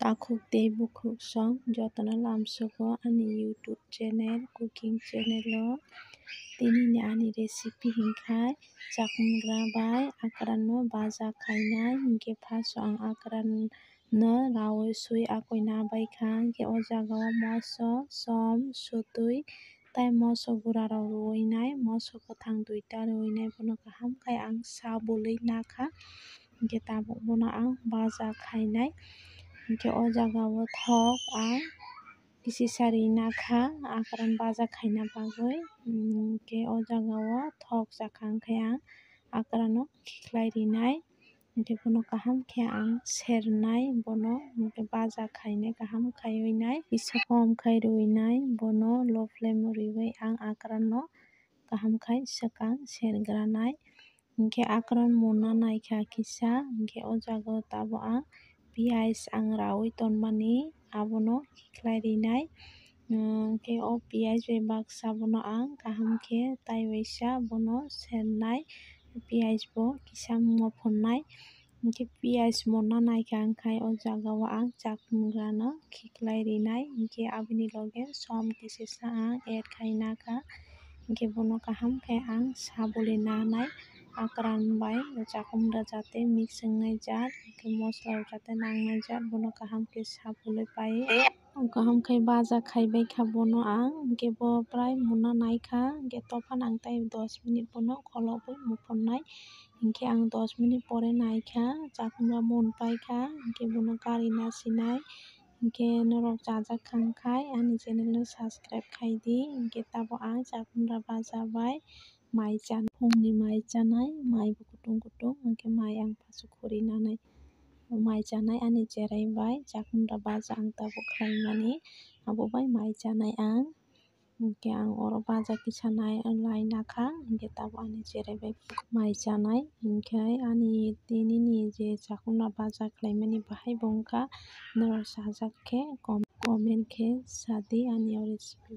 Takhuk tei bukhuk som jotono lamsugo ani YouTube channel cooking channel o tinini ani recipe hingkhai chakungra bai akran no baja khainai hinkhe first o ang akran no rawui sui akoi nabaikha hinkhe o jaga o moso som sutui tei moso gura rok ruinai moso kwthang 2ta ruinai bono kaham khai ang sabului nakha hinkhe tabuk bono ang baja khainai hinkhe o jaga o thok ang kisisari nakha akran baja khaina bagui hinkhe o jaga o thok chakha ang akran no khiklai rinai hinkhe bono kaham khe ang sernai bono hinkhe baja khainai kaham khaiui nai kisa kom khai ruinai bono low flame o riui ang akran no kaham khai swkang sergranai hinkhe akran munna naikha kisa hinkhe o jaga o tabuk ang piyaj ang rawui tonmani abono khiklai rinai hinkhe o piyaj bai baksa bono ang kaham khe tai waisa bono sernai piyaj bo kisa mophonnai hinkhe piyaj monna naikha wngkhai o jaga o ang chakungra no khiklai rinai hinkhe aboni loge som kisisa ang add khai nakha hinkhe bono kaham khe ang sabuli nanai akran bai chakungra jate mix wngnai jaat hinkhe mosola rok jate nangnai jaat bono kaham khe sabului pai kaham khai baja khaibaikha bono ang hinkhe bo prai munna naikha hinkhe tophano ang tei 10 minute bono kholobui muphonnai hinkhe ang 10 minute pore naikha chakungra munpaikha hinkhe bono gari nasinai hinkhe norok chajakha wngkhai ani channel no subscribe khai di hinkhe tabo ang chakungra bajabai mai chanai phungni mai chanai mai bo kutung kutung hinkhe mai ang paso khuri nanai mai chanai ani cherai bai chakungra baja ang tabuk khlaimani abo bai mai chanai ang hinkhe ang oro baja kisa lai nakha hinkhe tabuk ani cherai bai mai chanai hinkhe ani tinini je chakungra baja khlaimani bahai bo wngkha norok chajak khe comment khe sa di ani o recipe.